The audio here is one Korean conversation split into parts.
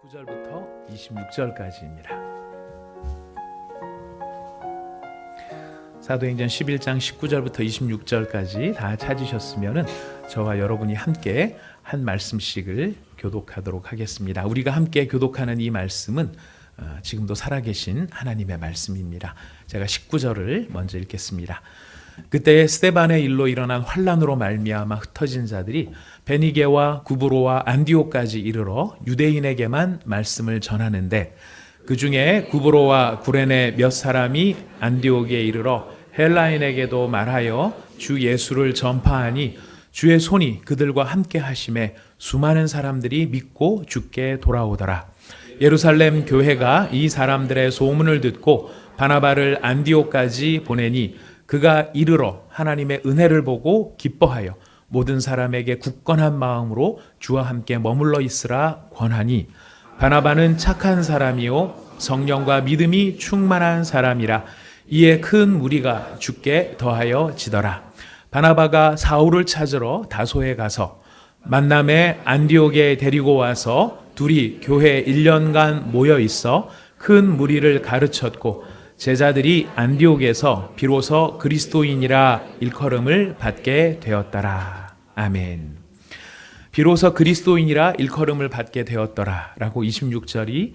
19절부터 26절까지입니다. 사도행전 11장 19절부터 26절까지 다 찾으셨으면 저와 여러분이 함께 한 말씀씩을 교독하도록 하겠습니다. 우리가 함께 교독하는 이 말씀은 지금도 살아계신 하나님의 말씀입니다. 제가 19절을 먼저 읽겠습니다. 그때 스데반의 일로 일어난 환란으로 말미암아 흩어진 자들이 베니게와 구브로와 안디옥까지 이르러 유대인에게만 말씀을 전하는데, 그 중에 구브로와 구레네 몇 사람이 안디옥에 이르러 헬라인에게도 말하여 주 예수를 전파하니 주의 손이 그들과 함께 하심에 수많은 사람들이 믿고 주께 돌아오더라. 예루살렘 교회가 이 사람들의 소문을 듣고 바나바를 안디옥까지 보내니 그가 이르러 하나님의 은혜를 보고 기뻐하여 모든 사람에게 굳건한 마음으로 주와 함께 머물러 있으라 권하니, 바나바는 착한 사람이요 성령과 믿음이 충만한 사람이라 이에 큰 무리가 주께 더하여 지더라. 바나바가 사울을 찾으러 다소에 가서 만남에 안디옥에 데리고 와서 둘이 교회 1년간 모여 있어 큰 무리를 가르쳤고, 제자들이 안디옥에서 비로소 그리스도인이라 일컬음을 받게 되었더라. 아멘. 비로소 그리스도인이라 일컬음을 받게 되었더라 라고 26절이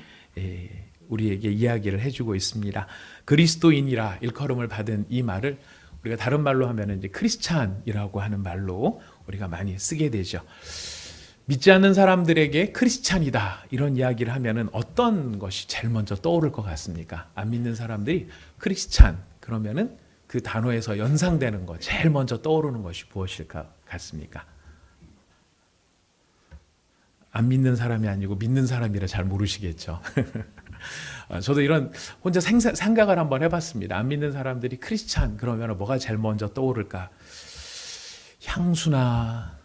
우리에게 이야기를 해주고 있습니다. 그리스도인이라 일컬음을 받은 이 말을 우리가 다른 말로 하면 이제 크리스찬이라고 하는 말로 우리가 많이 쓰게 되죠. 믿지 않는 사람들에게 크리스찬이다 이런 이야기를 하면은 어떤 것이 제일 먼저 떠오를 것 같습니까? 안 믿는 사람들이 크리스찬 그러면은 그 단어에서 연상되는 것 제일 먼저 떠오르는 것이 무엇일 것 같습니까? 안 믿는 사람이 아니고 믿는 사람이라 잘 모르시겠죠. 저도 이런 혼자 생각을 한번 해봤습니다. 안 믿는 사람들이 크리스찬 그러면 뭐가 제일 먼저 떠오를까? 향수나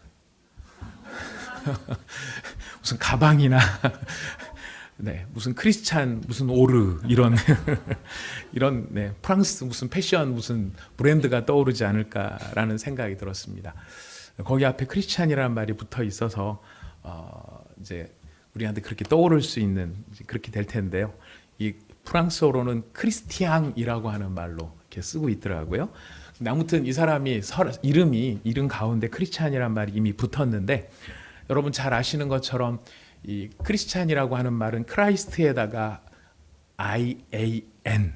무슨 가방이나 네, 무슨 크리스찬 무슨 오르 이런 이런 네, 프랑스 무슨 패션 무슨 브랜드가 떠오르지 않을까라는 생각이 들었습니다. 거기 앞에 크리스찬이라는 말이 붙어 있어서 이제 우리한테 그렇게 떠오를 수 있는 그렇게 될 텐데요. 이 프랑스어로는 크리스티앙이라고 하는 말로 이렇게 쓰고 있더라고요. 근데 아무튼 이 사람이 이름 가운데 크리스찬이라는 말이 이미 붙었는데, 여러분 잘 아시는 것처럼 이 크리스찬이라고 하는 말은 크라이스트에다가 IAN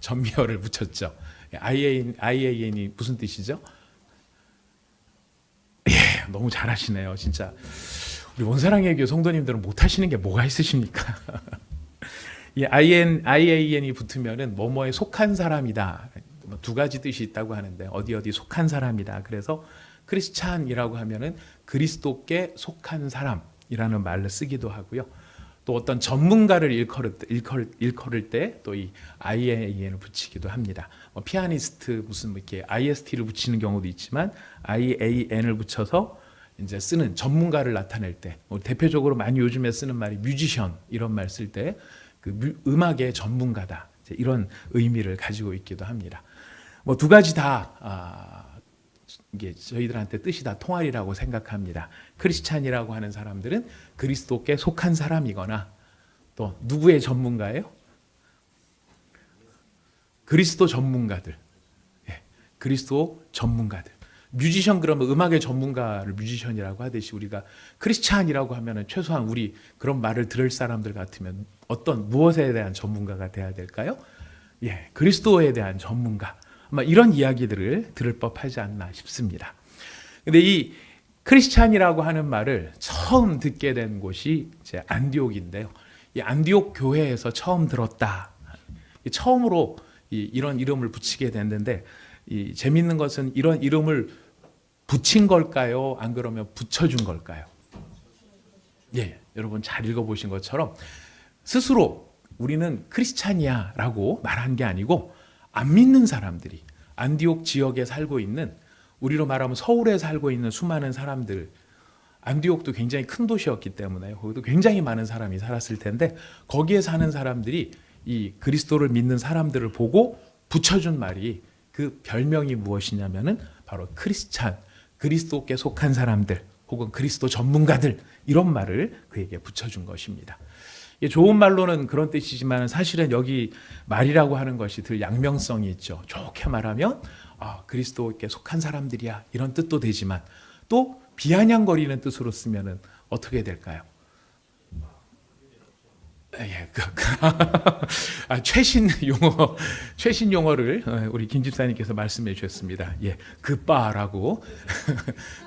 전미어를 붙였죠. IAN이 무슨 뜻이죠? 예, 너무 잘하시네요, 진짜. 우리 원사랑의 교회 성도님들은 못하시는 게 뭐가 있으십니까? 이 IAN이 붙으면은 뭐뭐에 속한 사람이다. 두 가지 뜻이 있다고 하는데 어디 속한 사람이다. 그래서 크리스찬이라고 하면은 그리스도께 속한 사람이라는 말을 쓰기도 하고요. 또 어떤 전문가를 일컬을 때 또 이 IAN을 붙이기도 합니다. 피아니스트 무슨 이렇게 IST를 붙이는 경우도 있지만 IAN을 붙여서 이제 쓰는 전문가를 나타낼 때, 대표적으로 많이 요즘에 쓰는 말이 뮤지션 이런 말 쓸 때 그 음악의 전문가다 이런 의미를 가지고 있기도 합니다. 뭐 두 가지 다 이게 저희들한테 뜻이 다 통하리라고 생각합니다. 크리스찬이라고 하는 사람들은 그리스도께 속한 사람이거나, 또 누구의 전문가예요? 그리스도 전문가들. 예, 그리스도 전문가들. 뮤지션 그러면 음악의 전문가를 뮤지션이라고 하듯이 우리가 크리스찬이라고 하면은 최소한 우리 그런 말을 들을 사람들 같으면 어떤 무엇에 대한 전문가가 돼야 될까요? 예, 그리스도에 대한 전문가. 아마 이런 이야기들을 들을 법하지 않나 싶습니다. 근데 이 크리스찬이라고 하는 말을 처음 듣게 된 곳이 이제 안디옥인데요. 이 안디옥 교회에서 처음 들었다. 처음으로 이런 이름을 붙이게 됐는데, 이 재밌는 것은 이런 이름을 붙인 걸까요? 안 그러면 붙여준 걸까요? 예, 여러분 잘 읽어보신 것처럼 스스로 우리는 크리스찬이야 라고 말한 게 아니고, 안 믿는 사람들이 안디옥 지역에 살고 있는, 우리로 말하면 서울에 살고 있는 수많은 사람들, 안디옥도 굉장히 큰 도시였기 때문에 거기도 굉장히 많은 사람이 살았을 텐데, 거기에 사는 사람들이 이 그리스도를 믿는 사람들을 보고 붙여준 말이, 그 별명이 무엇이냐면은 바로 크리스찬, 그리스도께 속한 사람들 혹은 그리스도 전문가들 이런 말을 그에게 붙여준 것입니다. 이게 좋은 말로는 그런 뜻이지만 사실은 여기 말이라고 하는 것이 늘 양면성이 있죠. 좋게 말하면 그리스도께 속한 사람들이야 이런 뜻도 되지만 또 비아냥거리는 뜻으로 쓰면은 어떻게 될까요? 예, 최신 용어를 우리 김 집사님께서 말씀해 주셨습니다. 예, 그 바라고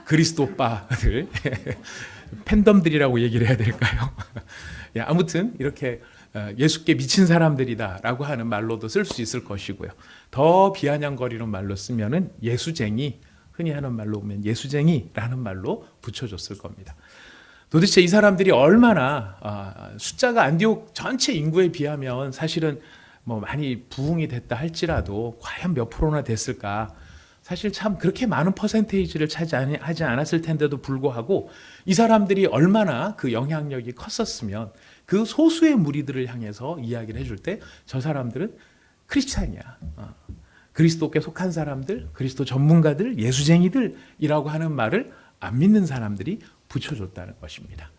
그리스도 바들 팬덤들이라고 얘기를 해야 될까요? 예, 아무튼 이렇게 예수께 미친 사람들이다라고 하는 말로도 쓸 수 있을 것이고요. 더 비아냥거리는 말로 쓰면은 예수쟁이, 흔히 하는 말로 보면 예수쟁이라는 말로 붙여줬을 겁니다. 도대체 이 사람들이 얼마나 숫자가 안디옥 전체 인구에 비하면 사실은 뭐 많이 부흥이 됐다 할지라도 과연 몇 프로나 됐을까? 사실 참 그렇게 많은 퍼센테이지를 차지하지 않았을 텐데도 불구하고 이 사람들이 얼마나 그 영향력이 컸었으면 그 소수의 무리들을 향해서 이야기를 해줄 때 저 사람들은 크리스찬이야. 그리스도께 속한 사람들, 그리스도 전문가들, 예수쟁이들이라고 하는 말을 안 믿는 사람들이 붙여줬다는 것입니다.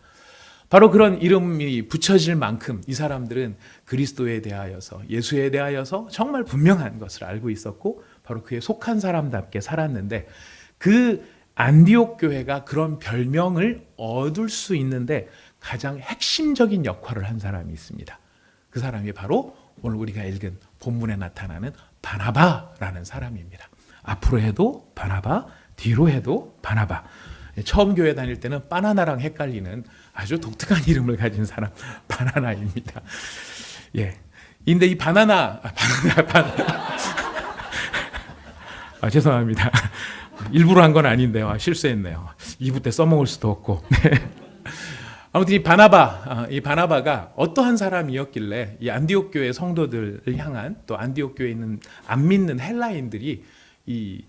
바로 그런 이름이 붙여질 만큼 이 사람들은 그리스도에 대하여서 예수에 대하여서 정말 분명한 것을 알고 있었고 바로 그에 속한 사람답게 살았는데 그 안디옥 교회가 그런 별명을 얻을 수 있는데 가장 핵심적인 역할을 한 사람이 있습니다. 그 사람이 바로 오늘 우리가 읽은 본문에 나타나는 바나바라는 사람입니다. 앞으로 해도 바나바, 뒤로 해도 바나바. 처음 교회 다닐 때는 바나나랑 헷갈리는 아주 독특한 이름을 가진 사람 바나나입니다. 예. 근데 이 바나나 죄송합니다. 일부러 한 건 아닌데요. 실수했네요. 2부 때 써먹을 수도 없고. 네. 아무튼 이 바나바가 어떠한 사람이었길래 이 안디옥 교회 성도들을 향한 또 안디옥 교회에 있는 안 믿는 헬라인들이 이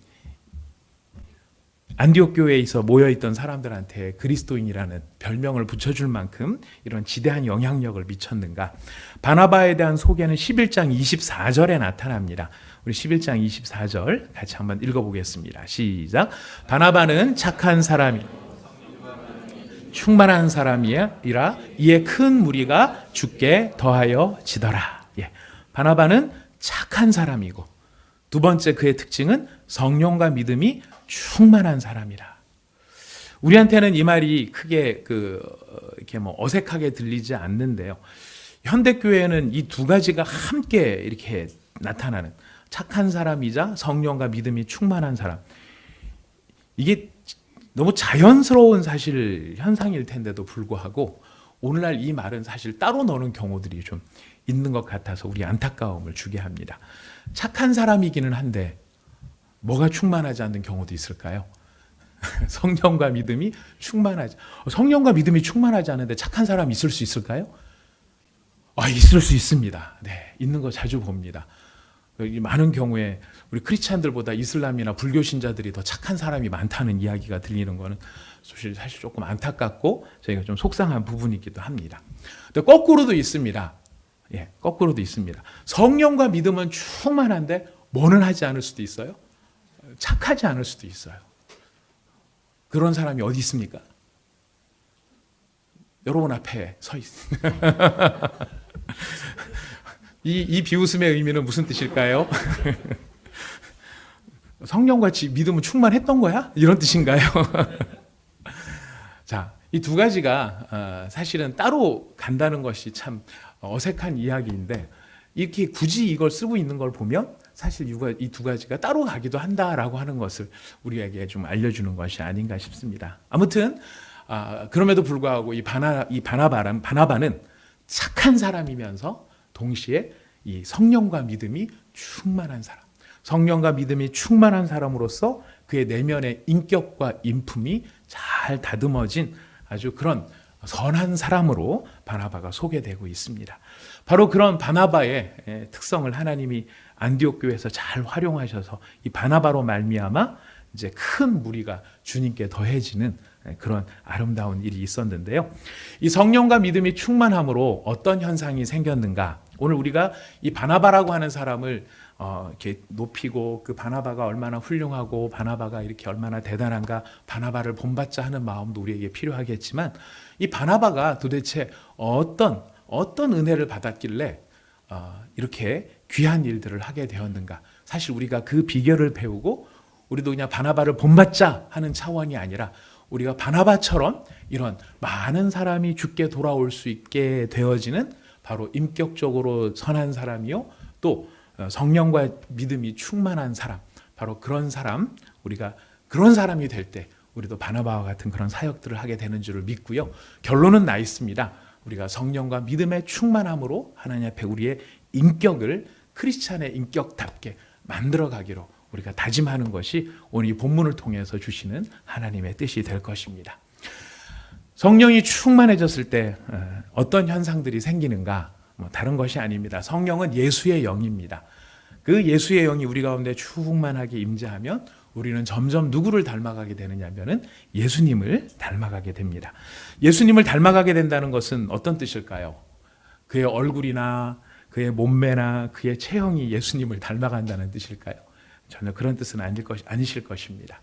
안디옥 교회에서 모여있던 사람들한테 그리스도인이라는 별명을 붙여줄 만큼 이런 지대한 영향력을 미쳤는가. 바나바에 대한 소개는 11장 24절에 나타납니다. 우리 11장 24절 같이 한번 읽어보겠습니다. 시작. 바나바는 착한 사람이 충만한 사람이라 이에 큰 무리가 주께 더하여 지더라. 예. 바나바는 착한 사람이고 두 번째 그의 특징은 성령과 믿음이 충만한 사람이라. 우리한테는 이 말이 크게 이렇게 뭐 어색하게 들리지 않는데요. 현대 교회는 이 두 가지가 함께 이렇게 나타나는 착한 사람이자 성령과 믿음이 충만한 사람. 이게 너무 자연스러운 사실 현상일 텐데도 불구하고 오늘날 이 말은 사실 따로 노는 경우들이 좀 있는 것 같아서 우리 안타까움을 주게 합니다. 착한 사람이기는 한데 뭐가 충만하지 않는 경우도 있을까요? 성령과 믿음이 성령과 믿음이 충만하지 않은데 착한 사람이 있을 수 있을까요? 있을 수 있습니다. 네, 있는 거 자주 봅니다. 많은 경우에 우리 크리스찬들보다 이슬람이나 불교 신자들이 더 착한 사람이 많다는 이야기가 들리는 거는 사실 조금 안타깝고 저희가 좀 속상한 부분이기도 합니다. 근데 거꾸로도 있습니다. 예, 거꾸로도 있습니다. 성령과 믿음은 충만한데 뭐는 하지 않을 수도 있어요. 착하지 않을 수도 있어요. 그런 사람이 어디 있습니까? 여러분 앞에 서 있습니다. 이 비웃음의 의미는 무슨 뜻일까요? 성령과 믿음은 충만했던 거야? 이런 뜻인가요? 자, 이 두 가지가 사실은 따로 간다는 것이 참 어색한 이야기인데 이렇게 굳이 이걸 쓰고 있는 걸 보면 사실 이 두 가지가 따로 가기도 한다라고 하는 것을 우리에게 좀 알려주는 것이 아닌가 싶습니다. 아무튼 그럼에도 불구하고 이 바나바는 착한 사람이면서 동시에 이 성령과 믿음이 충만한 사람, 성령과 믿음이 충만한 사람으로서 그의 내면의 인격과 인품이 잘 다듬어진 아주 그런 선한 사람으로 바나바가 소개되고 있습니다. 바로 그런 바나바의 특성을 하나님이 안디옥 교회에서 잘 활용하셔서 이 바나바로 말미암아 이제 큰 무리가 주님께 더해지는 그런 아름다운 일이 있었는데요. 이 성령과 믿음이 충만함으로 어떤 현상이 생겼는가? 오늘 우리가 이 바나바라고 하는 사람을 이렇게 높이고 그 바나바가 얼마나 훌륭하고 바나바가 이렇게 얼마나 대단한가, 바나바를 본받자 하는 마음도 우리에게 필요하겠지만 이 바나바가 도대체 어떤 어떤 은혜를 받았길래 이렇게 귀한 일들을 하게 되었는가. 사실 우리가 그 비결을 배우고 우리도 그냥 바나바를 본받자 하는 차원이 아니라 우리가 바나바처럼 이런 많은 사람이 주께 돌아올 수 있게 되어지는 바로 인격적으로 선한 사람이요, 또 성령과 믿음이 충만한 사람, 바로 그런 사람, 우리가 그런 사람이 될 때 우리도 바나바와 같은 그런 사역들을 하게 되는 줄을 믿고요. 결론은 나 있습니다. 우리가 성령과 믿음의 충만함으로 하나님 앞에 우리의 인격을 크리스찬의 인격답게 만들어가기로 우리가 다짐하는 것이 오늘 이 본문을 통해서 주시는 하나님의 뜻이 될 것입니다. 성령이 충만해졌을 때 어떤 현상들이 생기는가? 다른 것이 아닙니다. 성령은 예수의 영입니다. 그 예수의 영이 우리 가운데 충만하게 임재하면 우리는 점점 누구를 닮아가게 되느냐면은 예수님을 닮아가게 됩니다. 예수님을 닮아가게 된다는 것은 어떤 뜻일까요? 그의 얼굴이나 그의 몸매나 그의 체형이 예수님을 닮아간다는 뜻일까요? 전혀 그런 뜻은 아니실 것입니다.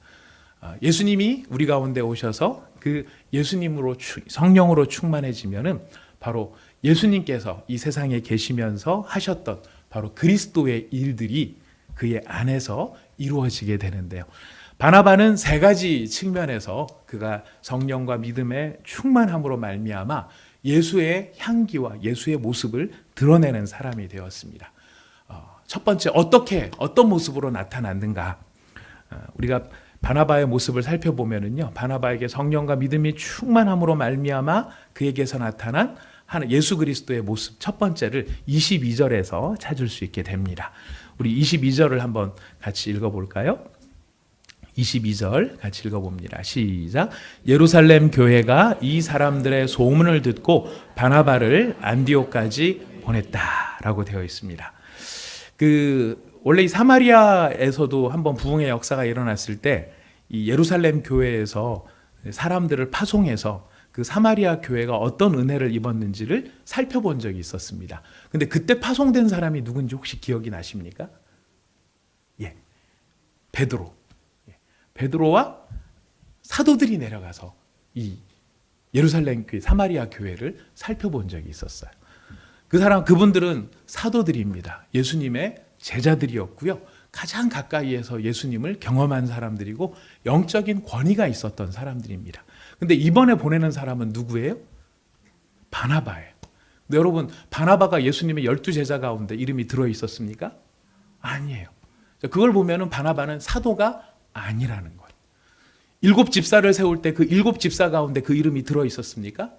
예수님이 우리 가운데 오셔서 그 예수님으로 성령으로 충만해지면은 바로 예수님께서 이 세상에 계시면서 하셨던 바로 그리스도의 일들이 그의 안에서 이루어지게 되는데요. 바나바는 세 가지 측면에서 그가 성령과 믿음의 충만함으로 말미암아 예수의 향기와 예수의 모습을 드러내는 사람이 되었습니다. 첫 번째, 어떤 모습으로 나타났는가? 우리가 바나바의 모습을 살펴보면은요, 바나바에게 성령과 믿음이 충만함으로 말미암아 그에게서 나타난 예수 그리스도의 모습, 첫 번째를 22절에서 찾을 수 있게 됩니다. 우리 22절을 한번 같이 읽어볼까요? 22절 같이 읽어봅니다. 시작. 예루살렘 교회가 이 사람들의 소문을 듣고 바나바를 안디옥까지 보냈다라고 되어 있습니다. 원래 이 사마리아에서도 한번 부흥의 역사가 일어났을 때 이 예루살렘 교회에서 사람들을 파송해서 그 사마리아 교회가 어떤 은혜를 입었는지를 살펴본 적이 있었습니다. 근데 그때 파송된 사람이 누군지 혹시 기억이 나십니까? 예. 베드로. 베드로와 사도들이 내려가서 이 예루살렘 교회, 사마리아 교회를 살펴본 적이 있었어요. 그분들은 사도들입니다. 예수님의 제자들이었고요. 가장 가까이에서 예수님을 경험한 사람들이고 영적인 권위가 있었던 사람들입니다. 근데 이번에 보내는 사람은 누구예요? 바나바예요. 근데 여러분, 바나바가 예수님의 12제자 가운데 이름이 들어 있었습니까? 아니에요. 그걸 보면은 바나바는 사도가 아니라는 거예요. 7 집사를 세울 때 그 7 집사 가운데 그 이름이 들어 있었습니까?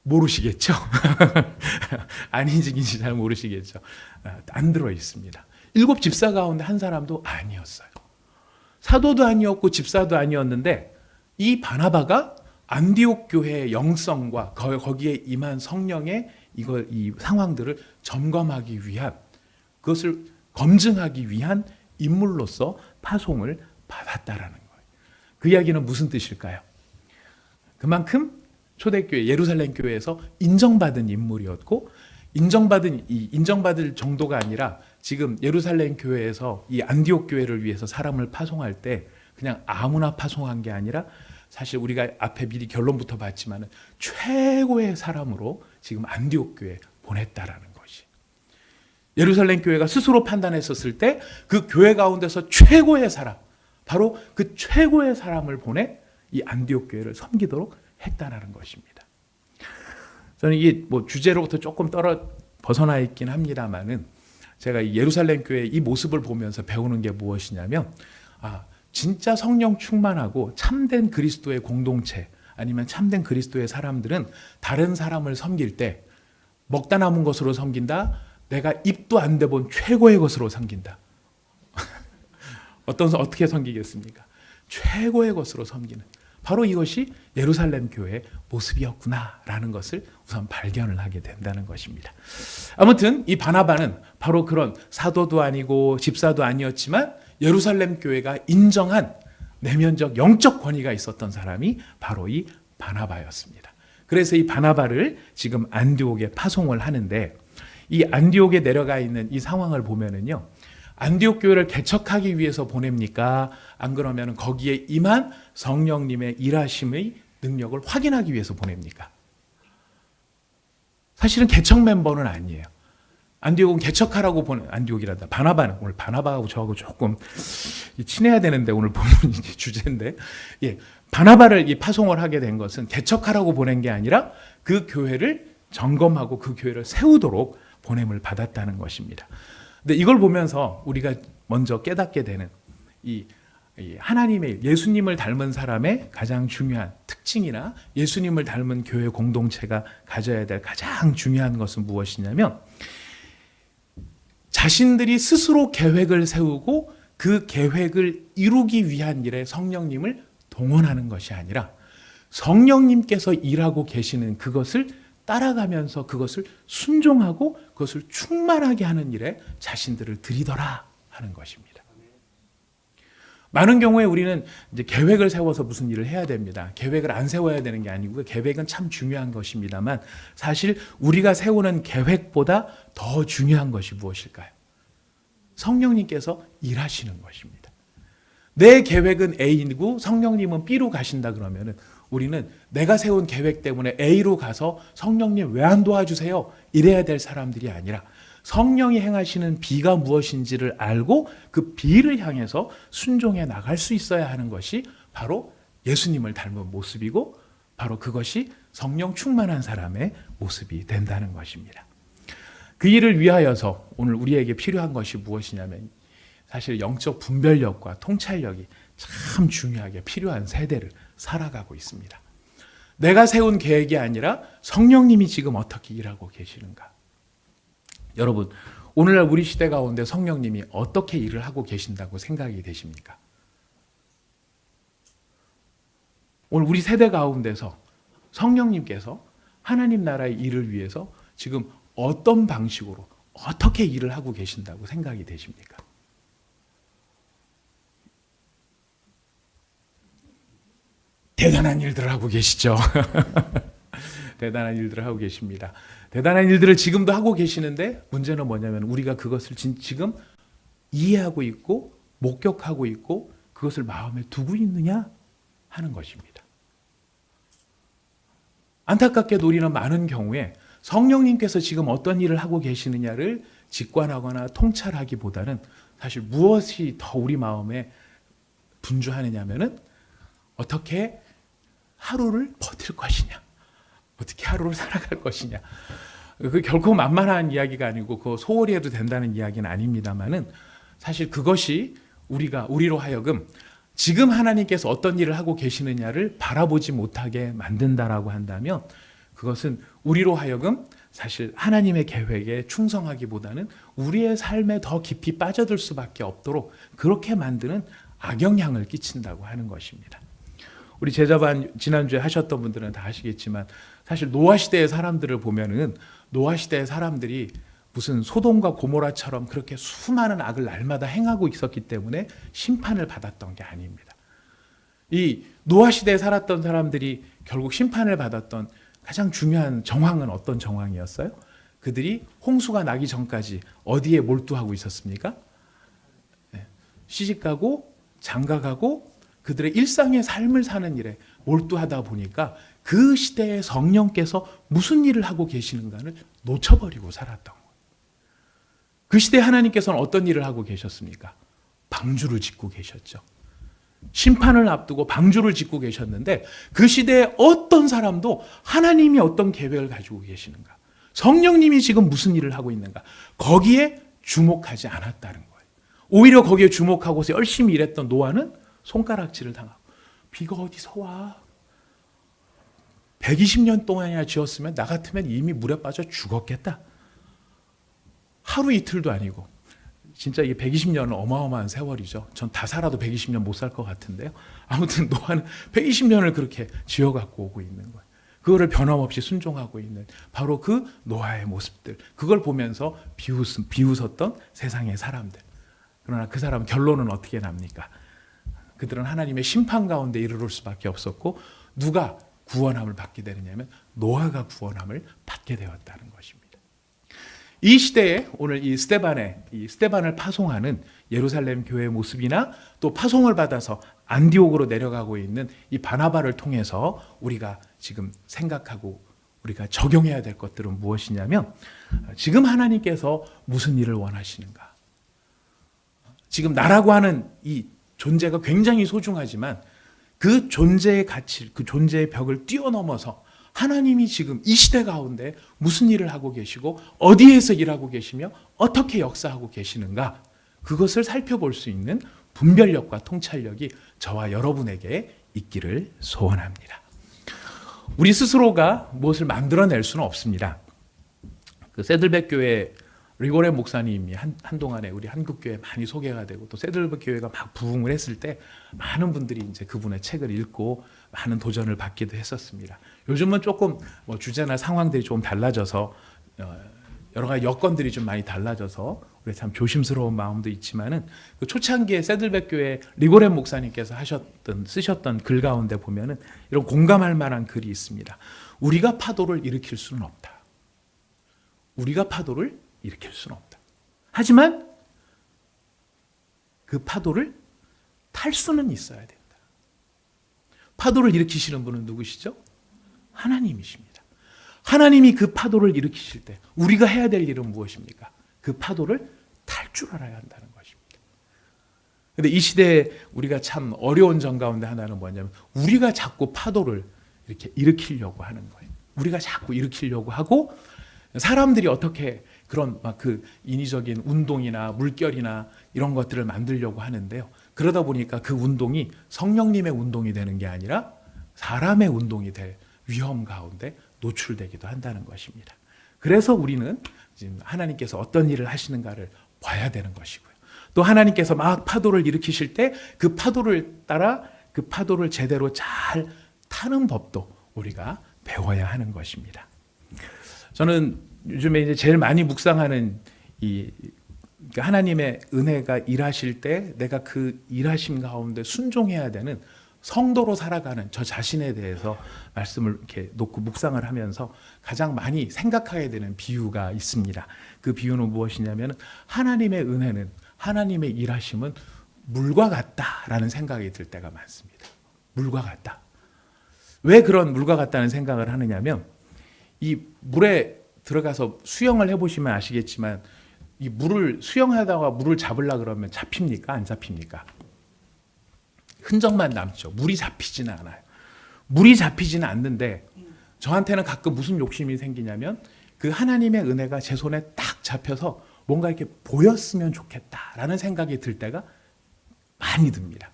모르시겠죠? 아닌지 잘 모르시겠죠? 안 들어 있습니다. 7 집사 가운데 한 사람도 아니었어요. 사도도 아니었고 집사도 아니었는데 이 바나바가 안디옥 교회의 영성과 거기에 임한 성령의 이 상황들을 점검하기 위한, 그것을 검증하기 위한 인물로서 파송을 받았다라는 거예요. 그 이야기는 무슨 뜻일까요? 그만큼 초대교회 예루살렘 교회에서 인정받은 인물이었고, 인정받을 정도가 아니라 지금 예루살렘 교회에서 이 안디옥 교회를 위해서 사람을 파송할 때 그냥 아무나 파송한 게 아니라 사실 우리가 앞에 미리 결론부터 봤지만은 최고의 사람으로 지금 안디옥 교회에 보냈다라는 것이. 예루살렘 교회가 스스로 판단했었을 때 그 교회 가운데서 최고의 사람, 바로 그 최고의 사람을 보내 이 안디옥 교회를 섬기도록 했다라는 것입니다. 저는 이게 주제로부터 조금 벗어나 있긴 합니다만은 제가 이 예루살렘 교회의 이 모습을 보면서 배우는 게 무엇이냐면, 진짜 성령 충만하고 참된 그리스도의 공동체 아니면 참된 그리스도의 사람들은 다른 사람을 섬길 때 먹다 남은 것으로 섬긴다, 내가 입도 안 대본 최고의 것으로 섬긴다. 어떻게 섬기겠습니까? 최고의 것으로 섬기는, 바로 이것이 예루살렘 교회의 모습이었구나라는 것을 우선 발견을 하게 된다는 것입니다. 아무튼 이 바나바는 바로 그런 사도도 아니고 집사도 아니었지만 예루살렘 교회가 인정한 내면적 영적 권위가 있었던 사람이 바로 이 바나바였습니다. 그래서 이 바나바를 지금 안디옥에 파송을 하는데, 이 안디옥에 내려가 있는 이 상황을 보면은요, 안디옥 교회를 개척하기 위해서 보냅니까? 안 그러면 거기에 임한 성령님의 일하심의 능력을 확인하기 위해서 보냅니까? 사실은 개척 멤버는 아니에요. 안디옥은 개척하라고 보는, 안디옥이란다. 바나바는, 오늘 바나바하고 저하고 조금 친해야 되는데 오늘 본문이 주제인데, 예, 바나바를 이 파송을 하게 된 것은 개척하라고 보낸 게 아니라 그 교회를 점검하고 그 교회를 세우도록 보냄을 받았다는 것입니다. 근데 이걸 보면서 우리가 먼저 깨닫게 되는 이 하나님의, 예수님을 닮은 사람의 가장 중요한 특징이나 예수님을 닮은 교회 공동체가 가져야 될 가장 중요한 것은 무엇이냐면, 자신들이 스스로 계획을 세우고 그 계획을 이루기 위한 일에 성령님을 동원하는 것이 아니라 성령님께서 일하고 계시는 그것을 따라가면서 그것을 순종하고 그것을 충만하게 하는 일에 자신들을 들이더라 하는 것입니다. 많은 경우에 우리는 이제 계획을 세워서 무슨 일을 해야 됩니다. 계획을 안 세워야 되는 게 아니고요. 계획은 참 중요한 것입니다만 사실 우리가 세우는 계획보다 더 중요한 것이 무엇일까요? 성령님께서 일하시는 것입니다. 내 계획은 A이고 성령님은 B로 가신다 그러면은 우리는 내가 세운 계획 때문에 A로 가서 성령님 왜 안 도와주세요? 이래야 될 사람들이 아니라 성령이 행하시는 B가 무엇인지를 알고 그 B를 향해서 순종해 나갈 수 있어야 하는 것이 바로 예수님을 닮은 모습이고 바로 그것이 성령 충만한 사람의 모습이 된다는 것입니다. 그 일을 위하여서 오늘 우리에게 필요한 것이 무엇이냐면 사실 영적 분별력과 통찰력이 참 중요하게 필요한 세대를 살아가고 있습니다. 내가 세운 계획이 아니라 성령님이 지금 어떻게 일하고 계시는가. 여러분, 오늘날 우리 시대 가운데 성령님이 어떻게 일을 하고 계신다고 생각이 되십니까? 오늘 우리 세대 가운데서 성령님께서 하나님 나라의 일을 위해서 지금 어떤 방식으로 어떻게 일을 하고 계신다고 생각이 되십니까? 대단한 일들을 하고 계시죠. 대단한 일들을 하고 계십니다. 대단한 일들을 지금도 하고 계시는데 문제는 뭐냐면 우리가 그것을 지금 이해하고 있고 목격하고 있고 그것을 마음에 두고 있느냐 하는 것입니다. 안타깝게도 우리는 많은 경우에 성령님께서 지금 어떤 일을 하고 계시느냐를 직관하거나 통찰하기보다는 사실 무엇이 더 우리 마음에 분주하느냐면은 어떻게 하루를 버틸 것이냐, 어떻게 하루를 살아갈 것이냐. 그 결코 만만한 이야기가 아니고 그 소홀히 해도 된다는 이야기는 아닙니다만은 사실 그것이 우리로 하여금 지금 하나님께서 어떤 일을 하고 계시느냐를 바라보지 못하게 만든다라고 한다면 그것은 우리로 하여금 사실 하나님의 계획에 충성하기보다는 우리의 삶에 더 깊이 빠져들 수밖에 없도록 그렇게 만드는 악영향을 끼친다고 하는 것입니다. 우리 제자반 지난주에 하셨던 분들은 다 아시겠지만 사실 노아 시대의 사람들을 보면은 노아 시대의 사람들이 무슨 소돔과 고모라처럼 그렇게 수많은 악을 날마다 행하고 있었기 때문에 심판을 받았던 게 아닙니다. 이 노아 시대에 살았던 사람들이 결국 심판을 받았던 가장 중요한 정황은 어떤 정황이었어요? 그들이 홍수가 나기 전까지 어디에 몰두하고 있었습니까? 시집가고 장가가고 그들의 일상의 삶을 사는 일에 몰두하다 보니까 그 시대의 성령께서 무슨 일을 하고 계시는가를 놓쳐버리고 살았던 거예요. 그 시대 하나님께서는 어떤 일을 하고 계셨습니까? 방주를 짓고 계셨죠. 심판을 앞두고 방주를 짓고 계셨는데 그 시대에 어떤 사람도 하나님이 어떤 계획을 가지고 계시는가, 성령님이 지금 무슨 일을 하고 있는가, 거기에 주목하지 않았다는 거예요. 오히려 거기에 주목하고서 열심히 일했던 노아는 손가락질을 당하고 비가 어디서 와? 120년 동안이나 지었으면 나 같으면 이미 물에 빠져 죽었겠다. 하루 이틀도 아니고 진짜 이게 120년은 어마어마한 세월이죠. 전 다 살아도 120년 못 살 것 같은데요. 아무튼 노아는 120년을 그렇게 지어갖고 오고 있는 거예요. 그거를 변함없이 순종하고 있는 바로 그 노아의 모습들, 그걸 보면서 비웃었던 세상의 사람들. 그러나 그 사람 결론은 어떻게 납니까? 그들은 하나님의 심판 가운데 이르를 수밖에 없었고 누가 구원함을 받게 되느냐면 노아가 구원함을 받게 되었다는 것입니다. 이 시대에 오늘 이 스데반을 파송하는 예루살렘 교회의 모습이나 또 파송을 받아서 안디옥으로 내려가고 있는 이 바나바를 통해서 우리가 지금 생각하고 우리가 적용해야 될 것들은 무엇이냐면 지금 하나님께서 무슨 일을 원하시는가? 지금 나라고 하는 이 존재가 굉장히 소중하지만 그 존재의 가치, 그 존재의 벽을 뛰어넘어서 하나님이 지금 이 시대 가운데 무슨 일을 하고 계시고 어디에서 일하고 계시며 어떻게 역사하고 계시는가? 그것을 살펴볼 수 있는 분별력과 통찰력이 저와 여러분에게 있기를 소원합니다. 우리 스스로가 무엇을 만들어낼 수는 없습니다. 그 세들백 교회 리고레 목사님이 한동안에 우리 한국교회 많이 소개가 되고 또 세들백 교회가 막 부흥을 했을 때 많은 분들이 이제 그분의 책을 읽고 많은 도전을 받기도 했었습니다. 요즘은 조금 뭐 주제나 상황들이 좀 달라져서 여러 가지 여건들이 좀 많이 달라져서 우리 참 조심스러운 마음도 있지만은 그 초창기에 세들백 교회 리고레 목사님께서 쓰셨던 글 가운데 보면은 이런 공감할 만한 글이 있습니다. 우리가 파도를 일으킬 수는 없다. 우리가 파도를 일으킬 수는 없다. 하지만 그 파도를 탈 수는 있어야 된다. 파도를 일으키시는 분은 누구시죠? 하나님이십니다. 하나님이 그 파도를 일으키실 때 우리가 해야 될 일은 무엇입니까? 그 파도를 탈 줄 알아야 한다는 것입니다. 그런데 이 시대에 우리가 참 어려운 점 가운데 하나는 뭐냐면 우리가 자꾸 파도를 이렇게 일으키려고 하는 거예요. 우리가 자꾸 일으키려고 하고 사람들이 어떻게 그런 막 그 인위적인 운동이나 물결이나 이런 것들을 만들려고 하는데요. 그러다 보니까 그 운동이 성령님의 운동이 되는 게 아니라 사람의 운동이 될 위험 가운데 노출되기도 한다는 것입니다. 그래서 우리는 지금 하나님께서 어떤 일을 하시는가를 봐야 되는 것이고요. 또 하나님께서 막 파도를 일으키실 때 그 파도를 따라 그 파도를 제대로 잘 타는 법도 우리가 배워야 하는 것입니다. 저는 요즘에 이제 제일 많이 묵상하는 그러니까 하나님의 은혜가 일하실 때 내가 그 일하심 가운데 순종해야 되는 성도로 살아가는 저 자신에 대해서 말씀을 이렇게 놓고 묵상을 하면서 가장 많이 생각하게 되는 비유가 있습니다. 그 비유는 무엇이냐면 하나님의 은혜는 하나님의 일하심은 물과 같다라는 생각이 들 때가 많습니다. 물과 같다. 왜 그런 물과 같다는 생각을 하느냐면 이 물에 들어가서 수영을 해보시면 아시겠지만 이 물을 수영하다가 물을 잡으려 그러면 잡힙니까? 안 잡힙니까? 흔적만 남죠. 물이 잡히지는 않아요. 물이 잡히지는 않는데 저한테는 가끔 무슨 욕심이 생기냐면 그 하나님의 은혜가 제 손에 딱 잡혀서 뭔가 이렇게 보였으면 좋겠다라는 생각이 들 때가 많이 듭니다.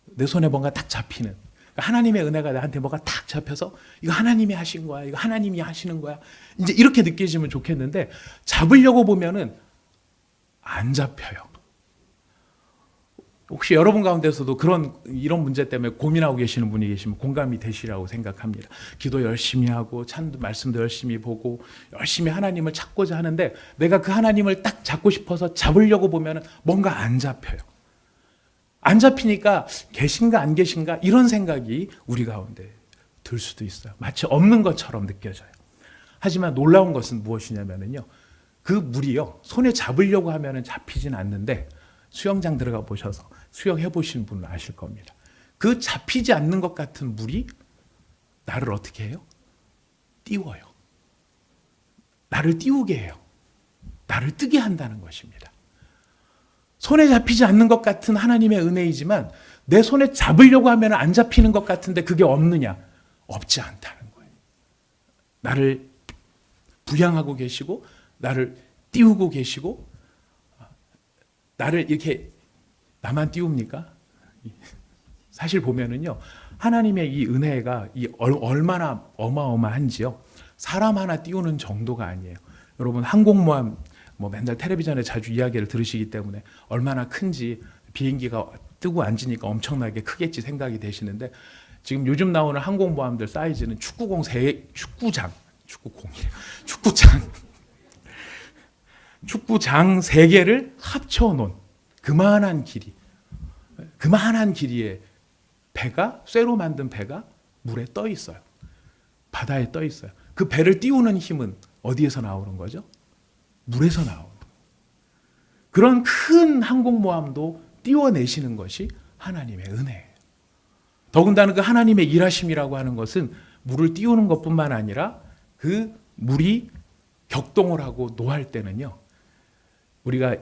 내 손에 뭔가 딱 잡히는 하나님의 은혜가 나한테 뭐가 딱 잡혀서 이거 하나님이 하신 거야. 이거 하나님이 하시는 거야. 이제 이렇게 느껴지면 좋겠는데 잡으려고 보면은 안 잡혀요. 혹시 여러분 가운데서도 이런 문제 때문에 고민하고 계시는 분이 계시면 공감이 되시라고 생각합니다. 기도 열심히 하고 말씀도 열심히 보고 열심히 하나님을 찾고자 하는데 내가 그 하나님을 딱 잡고 싶어서 잡으려고 보면 뭔가 안 잡혀요. 안 잡히니까 계신가 안 계신가 이런 생각이 우리 가운데 들 수도 있어요. 마치 없는 것처럼 느껴져요. 하지만 놀라운 것은 무엇이냐면요. 그 물이요. 손에 잡으려고 하면 잡히진 않는데 수영장 들어가 보셔서 수영해 보신 분은 아실 겁니다. 그 잡히지 않는 것 같은 물이 나를 어떻게 해요? 띄워요. 나를 띄우게 해요. 나를 뜨게 한다는 것입니다. 손에 잡히지 않는 것 같은 하나님의 은혜이지만 내 손에 잡으려고 하면 안 잡히는 것 같은데 그게 없느냐? 없지 않다는 거예요. 나를 부양하고 계시고 나를 띄우고 계시고 나를 이렇게 나만 띄웁니까? 사실 보면은요 하나님의 이 은혜가 얼마나 어마어마한지요 사람 하나 띄우는 정도가 아니에요. 여러분 항공모함 맨날 텔레비전에 자주 이야기를 들으시기 때문에 얼마나 큰지 비행기가 뜨고 앉으니까 엄청나게 크겠지 생각이 되시는데 지금 요즘 나오는 항공모함들 사이즈는 축구장 축구장 3개를 합쳐놓은 그만한 길이의 배가 쇠로 만든 배가 물에 떠 있어요. 바다에 떠 있어요. 그 배를 띄우는 힘은 어디에서 나오는 거죠? 물에서 나오는 거예요. 그런 큰 항공모함도 띄워내시는 것이 하나님의 은혜예요. 더군다나 그 하나님의 일하심이라고 하는 것은 물을 띄우는 것뿐만 아니라 그 물이 격동을 하고 노할 때는요, 우리가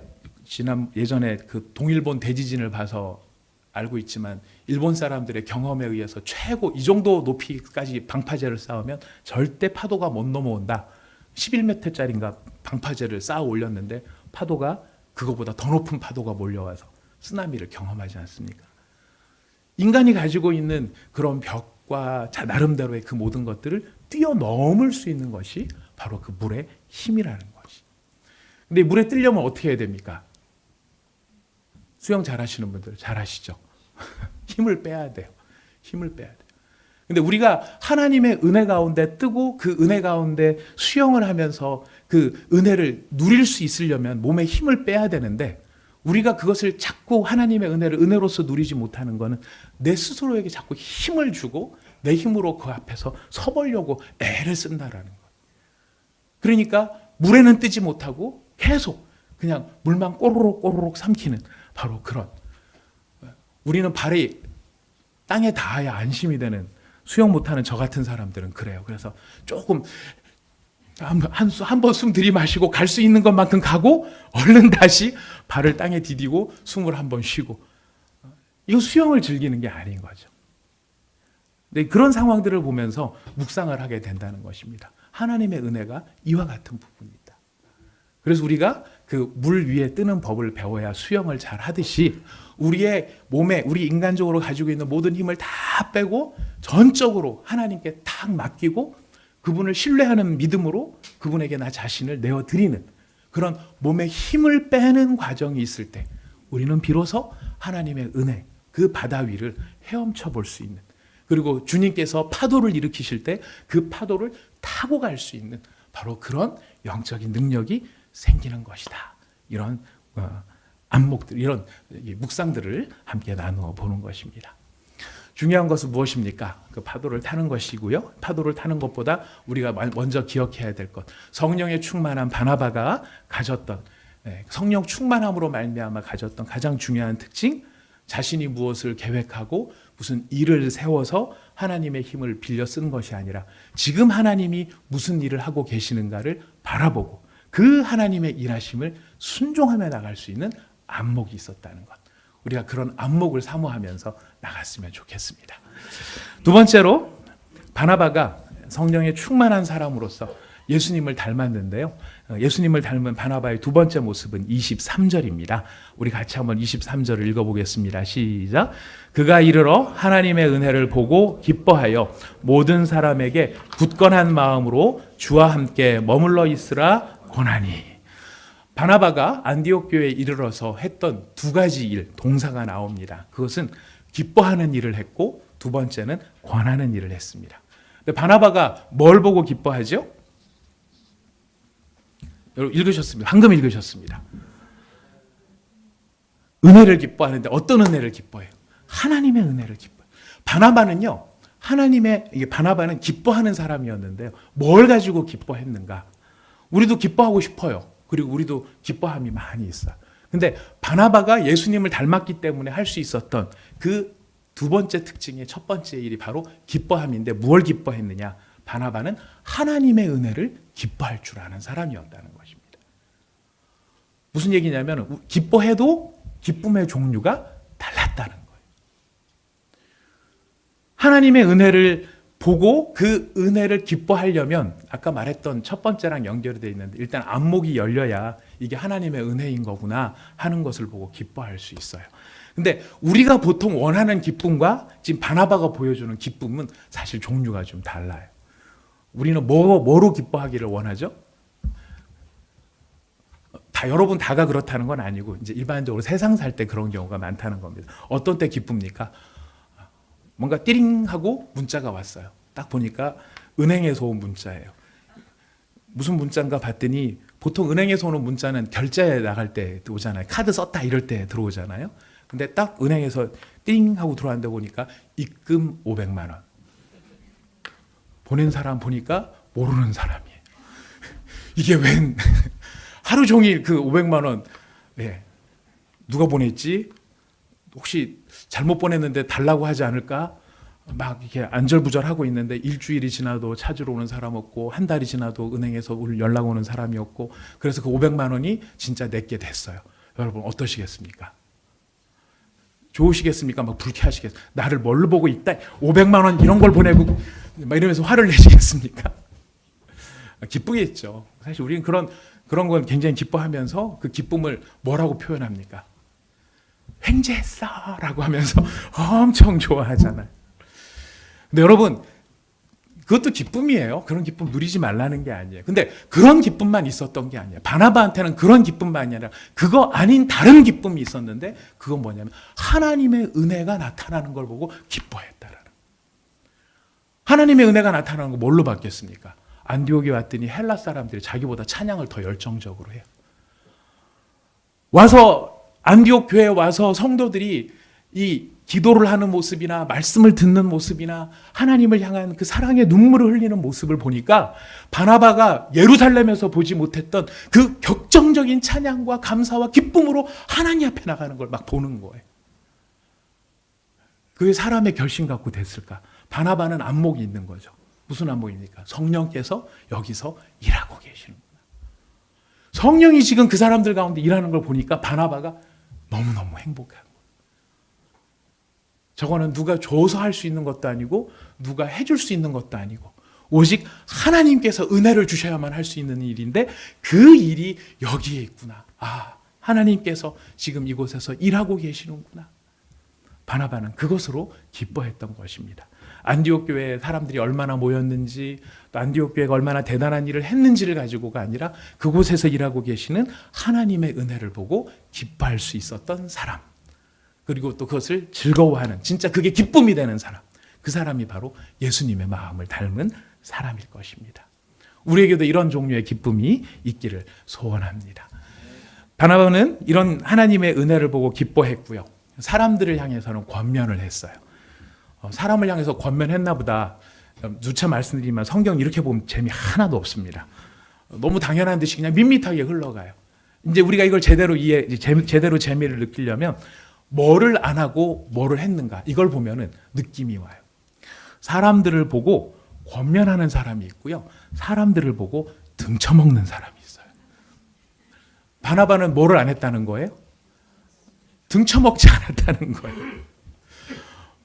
예전에 그 동일본 대지진을 봐서 알고 있지만 일본 사람들의 경험에 의해서 최고 이 정도 높이까지 방파제를 쌓으면 절대 파도가 못 넘어온다. 11m짜리인가 방파제를 쌓아 올렸는데 파도가 그거보다 더 높은 파도가 몰려와서 쓰나미를 경험하지 않습니까? 인간이 가지고 있는 그런 벽과 나름대로의 그 모든 것들을 뛰어넘을 수 있는 것이 바로 그 물의 힘이라는 것이. 근데 물에 뜨려면 어떻게 해야 됩니까? 수영 잘하시는 분들 잘하시죠? 힘을 빼야 돼요. 힘을 빼야 돼요. 근데 우리가 하나님의 은혜 가운데 뜨고 그 은혜 가운데 수영을 하면서 그 은혜를 누릴 수 있으려면 몸에 힘을 빼야 되는데, 우리가 그것을 자꾸 하나님의 은혜를 은혜로서 누리지 못하는 것은 내 스스로에게 자꾸 힘을 주고 내 힘으로 그 앞에서 서보려고 애를 쓴다라는 것. 그러니까 물에는 뜨지 못하고 계속 그냥 물만 꼬르륵 꼬르륵 삼키는 바로 그런, 우리는 발이 땅에 닿아야 안심이 되는, 수영 못하는 저 같은 사람들은 그래요. 그래서 조금 한 번 숨 들이마시고 갈 수 있는 것만큼 가고 얼른 다시 발을 땅에 디디고 숨을 한 번 쉬고, 이거 수영을 즐기는 게 아닌 거죠. 근데 그런 상황들을 보면서 묵상을 하게 된다는 것입니다. 하나님의 은혜가 이와 같은 부분이다. 그래서 우리가 그 물 위에 뜨는 법을 배워야 수영을 잘 하듯이 우리의 몸에, 우리 인간적으로 가지고 있는 모든 힘을 다 빼고 전적으로 하나님께 딱 맡기고 그분을 신뢰하는 믿음으로 그분에게 나 자신을 내어드리는 그런 몸에 힘을 빼는 과정이 있을 때 우리는 비로소 하나님의 은혜, 그 바다 위를 헤엄쳐 볼 수 있는, 그리고 주님께서 파도를 일으키실 때 그 파도를 타고 갈 수 있는 바로 그런 영적인 능력이 생기는 것이다. 이런 안목들, 이런 묵상들을 함께 나누어 보는 것입니다. 중요한 것은 무엇입니까? 그 파도를 타는 것이고요. 파도를 타는 것보다 우리가 먼저 기억해야 될 것, 성령의 충만한 바나바가 가졌던, 성령 충만함으로 말미암아 가졌던 가장 중요한 특징, 자신이 무엇을 계획하고 무슨 일을 세워서 하나님의 힘을 빌려 쓴 것이 아니라 지금 하나님이 무슨 일을 하고 계시는가를 바라보고 그 하나님의 일하심을 순종하며 나갈 수 있는 안목이 있었다는 것. 우리가 그런 안목을 사모하면서 나갔으면 좋겠습니다. 두 번째로, 바나바가 성령의 충만한 사람으로서 예수님을 닮았는데요. 예수님을 닮은 바나바의 두 번째 모습은 23절입니다. 우리 같이 한번 23절을 읽어보겠습니다. 시작. 그가 이르러 하나님의 은혜를 보고 기뻐하여 모든 사람에게 굳건한 마음으로 주와 함께 머물러 있으라 권하니. 바나바가 안디옥 교회에 이르러서 했던 두 가지 일, 동사가 나옵니다. 그것은 기뻐하는 일을 했고 두 번째는 권하는 일을 했습니다. 근데 바나바가 뭘 보고 기뻐하죠? 여러분 읽으셨습니다. 방금 읽으셨습니다. 은혜를 기뻐하는데 어떤 은혜를 기뻐해요? 하나님의 은혜를 기뻐해요. 바나바는요, 바나바는 기뻐하는 사람이었는데요. 뭘 가지고 기뻐했는가? 우리도 기뻐하고 싶어요. 그리고 우리도 기뻐함이 많이 있어요. 근데 바나바가 예수님을 닮았기 때문에 할 수 있었던 그 두 번째 특징의 첫 번째 일이 바로 기뻐함인데, 무엇을 기뻐했느냐? 바나바는 하나님의 은혜를 기뻐할 줄 아는 사람이었다는 것입니다. 무슨 얘기냐면 기뻐해도 기쁨의 종류가 달랐다는 거예요. 하나님의 은혜를 보고 그 은혜를 기뻐하려면 아까 말했던 첫 번째랑 연결이 되어 있는데, 일단 안목이 열려야 이게 하나님의 은혜인 거구나 하는 것을 보고 기뻐할 수 있어요. 근데 우리가 보통 원하는 기쁨과 지금 바나바가 보여주는 기쁨은 사실 종류가 좀 달라요. 우리는 뭐로 기뻐하기를 원하죠? 여러분 다가 그렇다는 건 아니고 이제 일반적으로 세상 살 때 그런 경우가 많다는 겁니다. 어떤 때 기쁩니까? 뭔가 띠링 하고 문자가 왔어요. 딱 보니까 은행에서 온 문자예요. 무슨 문자인가 봤더니 보통 은행에서 오는 문자는 결제 나갈 때 오잖아요. 카드 썼다 이럴 때 들어오잖아요. 근데 딱 은행에서 띵 하고 들어왔는데 보니까 입금 500만 원. 보낸 사람 보니까 모르는 사람이에요. 이게 웬 하루 종일 그 500만 원, 누가 보냈지? 혹시 잘못 보냈는데 달라고 하지 않을까? 막 이렇게 안절부절하고 있는데 일주일이 지나도 찾으러 오는 사람 없고 한 달이 지나도 은행에서 연락 오는 사람이 없고 그래서 그 500만 원이 진짜 내게 됐어요. 여러분 어떠시겠습니까? 좋으시겠습니까? 막 불쾌하시겠습니까? 나를 뭘로 보고 있다 500만 원 이런 걸 보내고 막 이러면서 화를 내시겠습니까? 기쁘겠죠. 사실 우리는 그런 건 굉장히 기뻐하면서 그 기쁨을 뭐라고 표현합니까? 횡재했어 라고 하면서 엄청 좋아하잖아요. 근데 여러분 그것도 기쁨이에요. 그런 기쁨 누리지 말라는 게 아니에요. 근데 그런 기쁨만 있었던 게 아니에요. 바나바한테는 그런 기쁨만이 아니라 그거 아닌 다른 기쁨이 있었는데 그건 뭐냐면 하나님의 은혜가 나타나는 걸 보고 기뻐했다라는 거예요. 하나님의 은혜가 나타나는 거 뭘로 바뀌었습니까? 안디옥에 왔더니 헬라 사람들이 자기보다 찬양을 더 열정적으로 해요. 와서 안디옥 교회에 와서 성도들이 이 기도를 하는 모습이나 말씀을 듣는 모습이나 하나님을 향한 그 사랑의 눈물을 흘리는 모습을 보니까 바나바가 예루살렘에서 보지 못했던 그 격정적인 찬양과 감사와 기쁨으로 하나님 앞에 나가는 걸 막 보는 거예요. 그게 사람의 결심 갖고 됐을까? 바나바는 안목이 있는 거죠. 무슨 안목입니까? 성령께서 여기서 일하고 계시는구나. 성령이 지금 그 사람들 가운데 일하는 걸 보니까 바나바가 너무너무 행복한 거예요. 저거는 누가 줘서 할 수 있는 것도 아니고 누가 해줄 수 있는 것도 아니고 오직 하나님께서 은혜를 주셔야만 할 수 있는 일인데 그 일이 여기에 있구나. 아, 하나님께서 지금 이곳에서 일하고 계시는구나. 바나바는 그것으로 기뻐했던 것입니다. 안디옥 교회에 사람들이 얼마나 모였는지 또 안디옥 교회가 얼마나 대단한 일을 했는지를 가지고가 아니라 그곳에서 일하고 계시는 하나님의 은혜를 보고 기뻐할 수 있었던 사람, 그리고 또 그것을 즐거워하는, 진짜 그게 기쁨이 되는 사람, 그 사람이 바로 예수님의 마음을 닮은 사람일 것입니다. 우리에게도 이런 종류의 기쁨이 있기를 소원합니다. 바나바는 이런 하나님의 은혜를 보고 기뻐했고요. 사람들을 향해서는 권면을 했어요. 사람을 향해서 권면했나 보다. 누차 말씀드리면 성경 이렇게 보면 재미 하나도 없습니다. 너무 당연한 듯이 그냥 밋밋하게 흘러가요. 이제 우리가 이걸 제대로 제대로 재미를 느끼려면 뭐를 안 하고 뭐를 했는가 이걸 보면은 느낌이 와요. 사람들을 보고 권면하는 사람이 있고요. 사람들을 보고 등쳐먹는 사람이 있어요. 바나바는 뭐를 안 했다는 거예요? 등쳐먹지 않았다는 거예요.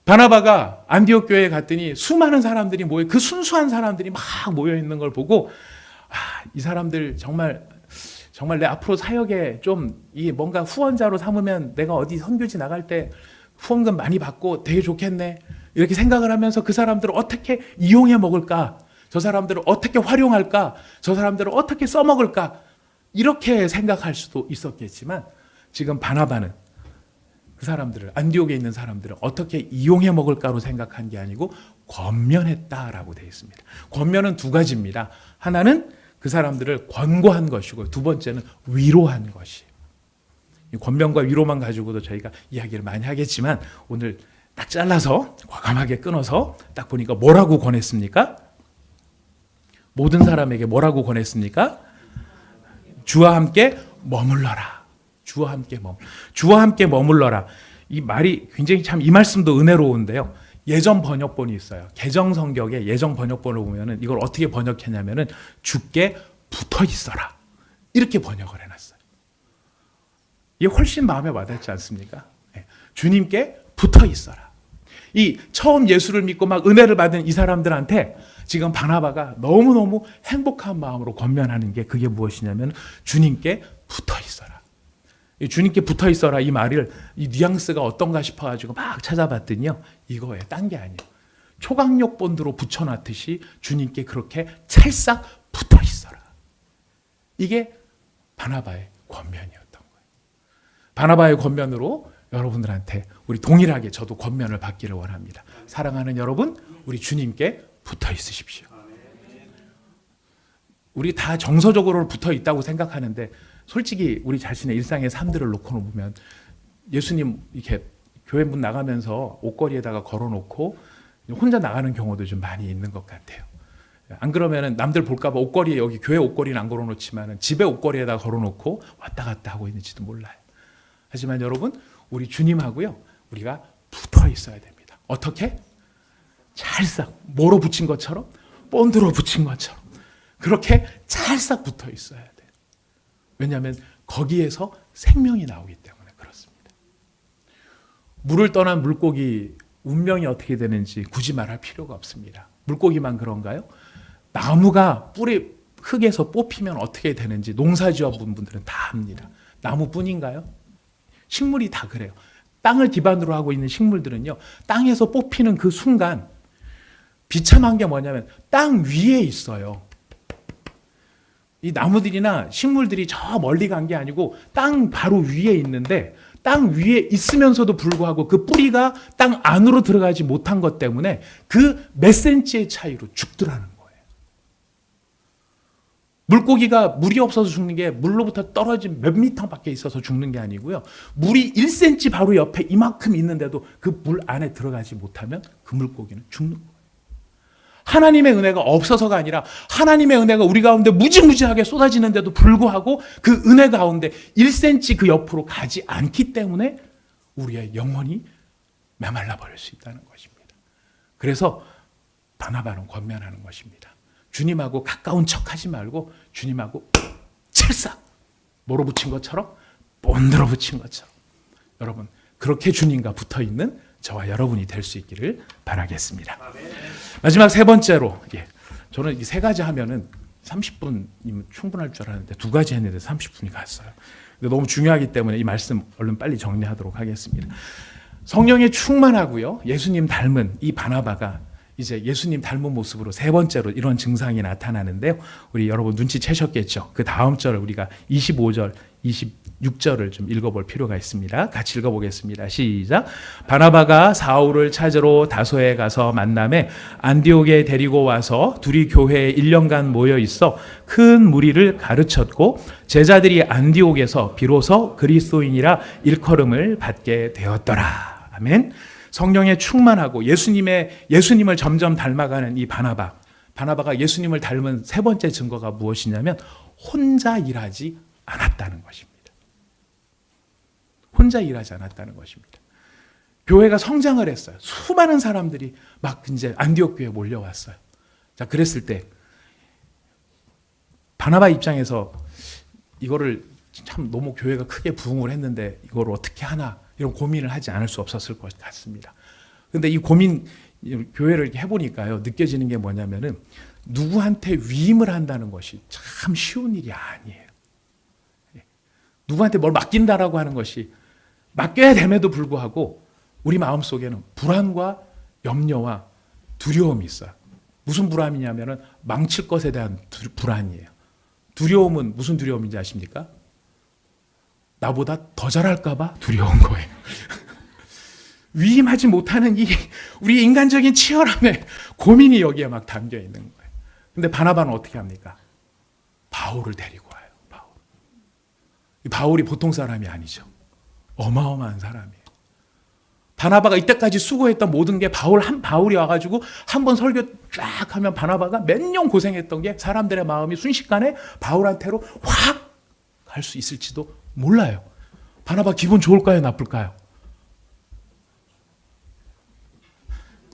바나바가 안디옥 교회에 갔더니 수많은 사람들이 모여, 그 순수한 사람들이 막 모여 있는 걸 보고 이 사람들 정말 내 앞으로 사역에 좀 이 뭔가 후원자로 삼으면 내가 어디 선교지 나갈 때 후원금 많이 받고 되게 좋겠네. 이렇게 생각을 하면서 그 사람들을 어떻게 이용해 먹을까? 저 사람들을 어떻게 활용할까? 저 사람들을 어떻게 써먹을까? 이렇게 생각할 수도 있었겠지만 지금 바나바는 그 사람들을, 안디옥에 있는 사람들을 어떻게 이용해 먹을까로 생각한 게 아니고 권면했다라고 되어 있습니다. 권면은 두 가지입니다. 하나는 그 사람들을 권고한 것이고 두 번째는 위로한 것이에요. 이 권면과 위로만 가지고도 저희가 이야기를 많이 하겠지만 오늘 딱 잘라서 과감하게 끊어서 딱 보니까 뭐라고 권했습니까? 모든 사람에게 뭐라고 권했습니까? 주와 함께 머물러라. 주와 함께 머물러라. 이 말이 굉장히 참 이 말씀도 은혜로운데요. 예전 번역본이 있어요. 개정 성경의 예전 번역본을 보면은 이걸 어떻게 번역했냐면은 주께 붙어 있어라. 이렇게 번역을 해놨어요. 이게 훨씬 마음에 와닿지 않습니까? 주님께 붙어 있어라. 이 처음 예수를 믿고 막 은혜를 받은 이 사람들한테 지금 바나바가 너무너무 행복한 마음으로 권면하는 게 그게 무엇이냐면 주님께 붙어 있어라. 주님께 붙어 있어라 이 말을 이 뉘앙스가 어떤가 싶어가지고 막 찾아봤더니요. 이거예요. 딴 게 아니에요. 초강력 본드로 붙여놨듯이 주님께 그렇게 찰싹 붙어 있어라. 이게 바나바의 권면이었던 거예요. 바나바의 권면으로 여러분들한테 우리 동일하게 저도 권면을 받기를 원합니다. 사랑하는 여러분, 우리 주님께 붙어 있으십시오. 우리 다 정서적으로 붙어 있다고 생각하는데 솔직히 우리 자신의 일상의 삶들을 놓고 보면 예수님 이렇게 교회 문 나가면서 옷걸이에다가 걸어놓고 혼자 나가는 경우도 좀 많이 있는 것 같아요. 안 그러면은 남들 볼까봐 옷걸이에 여기 교회 옷걸이는 안 걸어놓지만은 집에 옷걸이에다 걸어놓고 왔다 갔다 하고 있는지도 몰라요. 하지만 여러분, 우리 주님하고요, 우리가 붙어 있어야 됩니다. 어떻게? 찰싹 몰아붙인 것처럼, 본드로 붙인 것처럼 그렇게 찰싹 붙어 있어야 돼요. 왜냐하면 거기에서 생명이 나오기 때문에 그렇습니다. 물을 떠난 물고기 운명이 어떻게 되는지 굳이 말할 필요가 없습니다. 물고기만 그런가요? 나무가 뿌리 흙에서 뽑히면 어떻게 되는지 농사지어본 분들은 다 압니다. 나무뿐인가요? 식물이 다 그래요. 땅을 기반으로 하고 있는 식물들은요, 땅에서 뽑히는 그 순간 비참한 게 뭐냐면 땅 위에 있어요. 이 나무들이나 식물들이 저 멀리 간 게 아니고 땅 바로 위에 있는데, 땅 위에 있으면서도 불구하고 그 뿌리가 땅 안으로 들어가지 못한 것 때문에 그 몇 센치의 차이로 죽더라는 거예요. 물고기가 물이 없어서 죽는 게 물로부터 떨어진 몇 미터 밖에 있어서 죽는 게 아니고요. 물이 1cm 바로 옆에 이만큼 있는데도 그 물 안에 들어가지 못하면 그 물고기는 죽는 거예요. 하나님의 은혜가 없어서가 아니라 하나님의 은혜가 우리 가운데 무지무지하게 쏟아지는데도 불구하고 그 은혜 가운데 1cm 그 옆으로 가지 않기 때문에 우리의 영혼이 메말라 버릴 수 있다는 것입니다. 그래서 바나바는 권면하는 것입니다. 주님하고 가까운 척하지 말고 주님하고 찰싹 몰아붙인 것처럼, 본드러 붙인 것처럼, 여러분 그렇게 주님과 붙어있는 저와 여러분이 될 수 있기를 바라겠습니다. 마지막 세 번째로, 저는 이 세 가지 하면은 30분이면 충분할 줄 알았는데 두 가지 했는데 30분이 갔어요. 근데 너무 중요하기 때문에 이 말씀 얼른 빨리 정리하도록 하겠습니다. 성령에 충만하고요, 예수님 닮은 이 바나바가 이제 예수님 닮은 모습으로 세 번째로 이런 증상이 나타나는데요. 우리 여러분 눈치채셨겠죠? 그 다음 절을 우리가 25절, 26절을 좀 읽어볼 필요가 있습니다. 같이 읽어보겠습니다. 시작. 바나바가 사울을 찾으러 다소에 가서 만남에 안디옥에 데리고 와서 둘이 교회에 1년간 모여 있어 큰 무리를 가르쳤고, 제자들이 안디옥에서 비로소 그리스도인이라 일컬음을 받게 되었더라. 아멘. 성령에 충만하고 예수님을 점점 닮아가는 이 바나바가 예수님을 닮은 세 번째 증거가 무엇이냐면 혼자 일하지 않았다는 것입니다. 혼자 일하지 않았다는 것입니다. 교회가 성장을 했어요. 수많은 사람들이 막 이제 안디옥 교회에 몰려왔어요. 자, 그랬을 때 바나바 입장에서 이거를 참 너무 교회가 크게 부흥을 했는데 이걸 어떻게 하나, 이런 고민을 하지 않을 수 없었을 것 같습니다. 그런데 이 고민, 교회를 해보니까요, 느껴지는 게 뭐냐면은 누구한테 위임을 한다는 것이 참 쉬운 일이 아니에요. 누구한테 뭘 맡긴다라고 하는 것이, 맡겨야 됨에도 불구하고 우리 마음속에는 불안과 염려와 두려움이 있어요. 무슨 불안이냐면은 망칠 것에 대한 불안이에요. 두려움은 무슨 두려움인지 아십니까? 나보다 더 잘할까봐 두려운 거예요. 위임하지 못하는 이 우리 인간적인 치열함에 고민이 여기에 막 담겨 있는 거예요. 근데 바나바는 어떻게 합니까? 바울을 데리고 와요. 바울이 보통 사람이 아니죠. 어마어마한 사람이에요. 바나바가 이때까지 수고했던 모든 게 바울이 와가지고 한 번 설교 쫙 하면 바나바가 몇 년 고생했던 게 사람들의 마음이 순식간에 바울한테로 확 갈 수 있을지도 몰라요. 바나바 기분 좋을까요? 나쁠까요?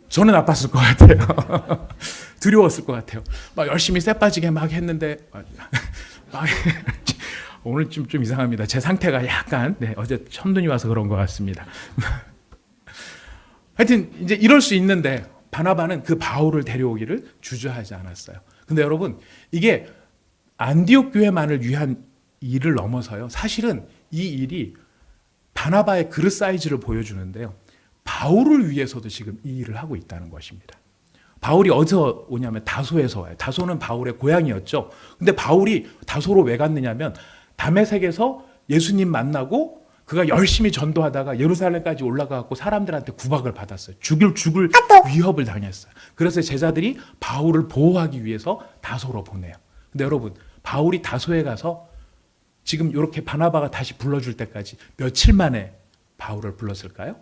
저는 나빴을 것 같아요. 두려웠을 것 같아요. 막 열심히 쎄 빠지게 막 했는데 오늘 좀 이상합니다. 제 상태가 약간 어제 첫눈이 와서 그런 것 같습니다. 하여튼 이제 이럴 수 있는데 바나바는 그 바울을 데려오기를 주저하지 않았어요. 근데 여러분, 이게 안디옥 교회만을 위한 일을 넘어서요, 사실은 이 일이 바나바의 그릇 사이즈를 보여주는데요, 바울을 위해서도 지금 이 일을 하고 있다는 것입니다. 바울이 어디서 오냐면 다소에서 와요. 다소는 바울의 고향이었죠. 근데 바울이 다소로 왜 갔느냐면 다메섹에서 예수님 만나고 그가 열심히 전도하다가 예루살렘까지 올라가고 사람들한테 구박을 받았어요. 죽을 위협을 당했어요. 그래서 제자들이 바울을 보호하기 위해서 다소로 보내요. 근데 여러분, 바울이 다소에 가서 지금 이렇게 바나바가 다시 불러줄 때까지 며칠 만에 바울을 불렀을까요?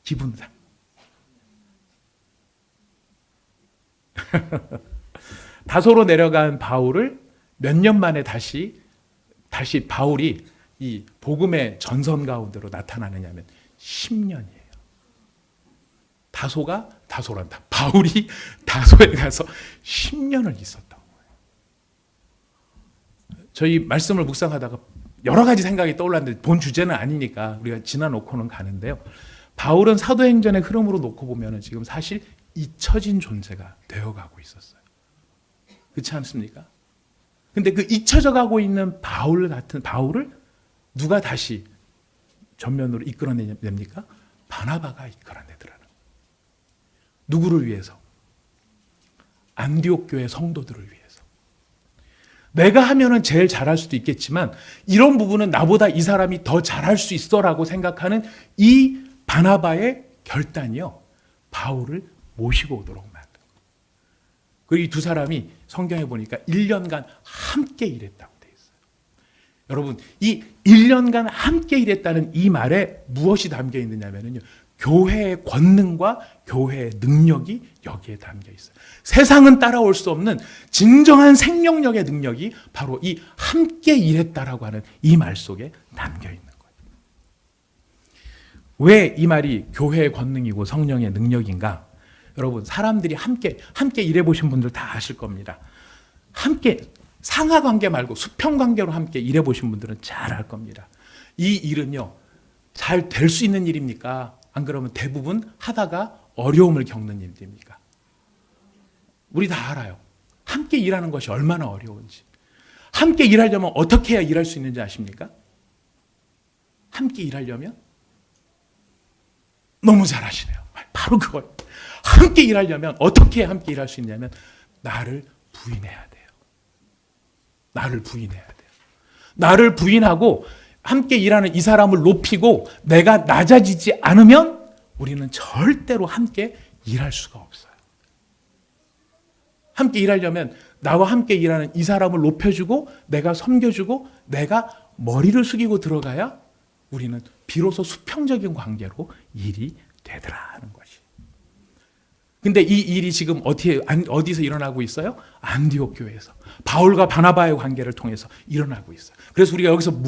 기분상. 다소로 내려간 바울을 몇 년 만에 다시 바울이 이 복음의 전선 가운데로 나타나느냐면 10년이에요. 바울이 다소에 가서 10년을 있었던 거예요. 저희 말씀을 묵상하다가 여러 가지 생각이 떠올랐는데 본 주제는 아니니까 우리가 지나놓고는 가는데요. 바울은 사도행전의 흐름으로 놓고 보면 지금 사실 잊혀진 존재가 되어가고 있었어요. 그렇지 않습니까? 근데 그 잊혀져 가고 있는 바울을 누가 다시 전면으로 이끌어냅니까? 바나바가 이끌어내더라는 거예요. 누구를 위해서? 안디옥 교회 성도들을 위해서. 내가 하면은 제일 잘할 수도 있겠지만 이런 부분은 나보다 이 사람이 더 잘할 수 있어라고 생각하는 이 바나바의 결단이요, 바울을 모시고 오도록 만든 거예요. 그리고 이 두 사람이 성경에 보니까 1년간 함께 일했다고 되어 있어요. 여러분, 이 1년간 함께 일했다는 이 말에 무엇이 담겨 있느냐면요, 교회의 권능과 교회의 능력이 여기에 담겨 있어요. 세상은 따라올 수 없는 진정한 생명력의 능력이 바로 이 함께 일했다라고 하는 이 말 속에 담겨 있는 거예요. 왜 이 말이 교회의 권능이고 성령의 능력인가? 여러분, 사람들이 함께 일해보신 분들 다 아실 겁니다. 함께 상하관계 말고 수평관계로 함께 일해보신 분들은 잘 알 겁니다. 이 일은요, 잘 될 수 있는 일입니까? 안 그러면 대부분 하다가 어려움을 겪는 일입니까? 우리 다 알아요. 함께 일하는 것이 얼마나 어려운지. 함께 일하려면 어떻게 해야 일할 수 있는지 아십니까? 함께 일하려면 너무 잘하시네요. 바로 그거예요. 함께 일하려면 어떻게 함께 일할 수 있냐면 나를 부인해야 돼요. 나를 부인해야 돼요. 나를 부인하고 함께 일하는 이 사람을 높이고 내가 낮아지지 않으면 우리는 절대로 함께 일할 수가 없어요. 함께 일하려면 나와 함께 일하는 이 사람을 높여주고 내가 섬겨주고 내가 머리를 숙이고 들어가야 우리는 비로소 수평적인 관계로 일이 되더라 하는 것이. 근데 이 일이 지금 어디서 일어나고 있어요? 안디옥 교회에서. 바울과 바나바의 관계를 통해서 일어나고 있어요. 그래서 우리가 여기서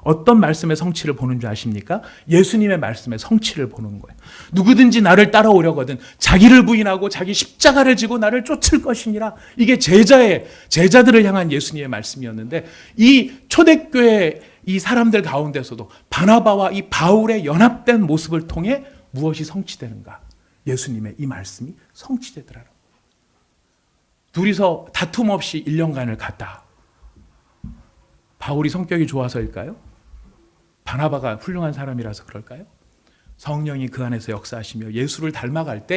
어떤 말씀의 성취를 보는 줄 아십니까? 예수님의 말씀의 성취를 보는 거예요. 누구든지 나를 따라오려거든 자기를 부인하고 자기 십자가를 지고 나를 쫓을 것이니라. 이게 제자들을 향한 예수님의 말씀이었는데, 이 초대교회 이 사람들 가운데서도 바나바와 이 바울의 연합된 모습을 통해 무엇이 성취되는가? 예수님의 이 말씀이 성취되더라고요. 둘이서 다툼 없이 1년간을 갔다. 바울이 성격이 좋아서일까요? 바나바가 훌륭한 사람이라서 그럴까요? 성령이 그 안에서 역사하시며 예수를 닮아갈 때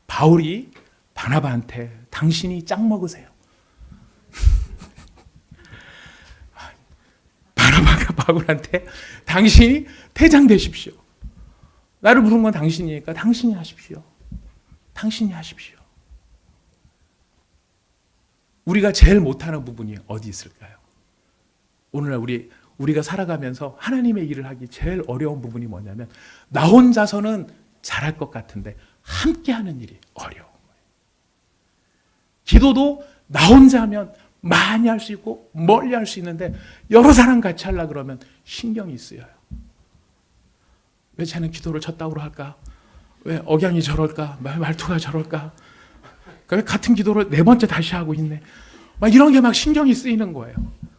바울이 바나바한테 당신이 짝 먹으세요. 바나바가 바울한테 당신이 대장 되십시오. 나를 부른 건 당신이니까 당신이 하십시오. 당신이 하십시오. 우리가 제일 못하는 부분이 어디 있을까요? 오늘날 우리가 살아가면서 하나님의 일을 하기 제일 어려운 부분이 뭐냐면 나 혼자서는 잘할 것 같은데 함께하는 일이 어려운 거예요. 기도도 나 혼자 하면 많이 할 수 있고 멀리 할 수 있는데 여러 사람 같이 하려고 그러면 신경이 쓰여요. 왜 쟤는 기도를 쳤다고 할까? 왜 억양이 저럴까? 말투가 저럴까? 왜 같은 기도를 4번째 다시 하고 있네? 막 이런 게 막 신경이 쓰이는 거예요.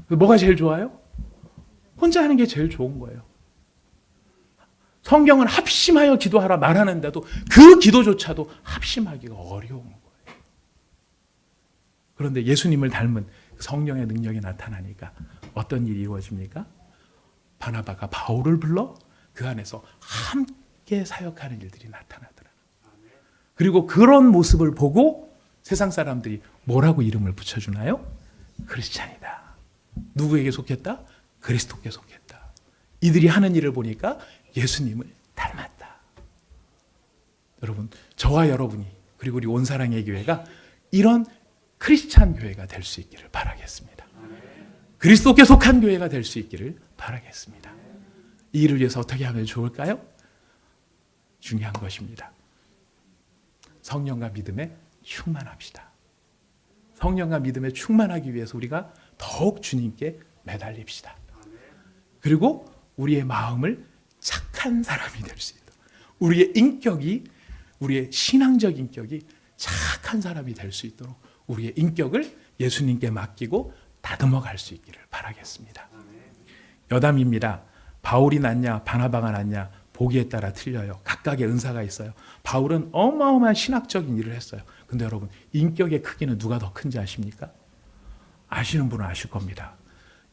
뭐가 제일 좋아요? 혼자 하는 게 제일 좋은 거예요. 성경은 합심하여 기도하라 말하는데도 그 기도조차도 합심하기가 어려운 거예요. 그런데 예수님을 닮은 성령의 능력이 나타나니까 어떤 일이 이루어집니까? 바나바가 바울을 불러 그 안에서 함께 사역하는 일들이 나타나더라. 그리고 그런 모습을 보고 세상 사람들이 뭐라고 이름을 붙여주나요? 크리스찬이다. 누구에게 속했다? 그리스도께 속했다. 이들이 하는 일을 보니까 예수님을 닮았다. 여러분, 저와 여러분이 그리고 우리 온사랑의 교회가 이런 크리스찬 교회가 될 수 있기를 바라겠습니다. 그리스도께 속한 교회가 될 수 있기를 바라겠습니다. 이 일을 위해서 어떻게 하면 좋을까요? 중요한 것입니다. 성령과 믿음에 충만합시다. 성령과 믿음에 충만하기 위해서 우리가 더욱 주님께 매달립시다. 그리고 우리의 마음을 착한 사람이 될 수 있도록, 우리의 인격이 우리의 신앙적 인격이 착한 사람이 될 수 있도록 우리의 인격을 예수님께 맡기고 다듬어 갈 수 있기를 바라겠습니다. 여담입니다. 바울이 낫냐 바나바가 낫냐 보기에 따라 틀려요. 각각의 은사가 있어요. 바울은 어마어마한 신학적인 일을 했어요. 근데 여러분, 인격의 크기는 누가 더 큰지 아십니까? 아시는 분은 아실 겁니다.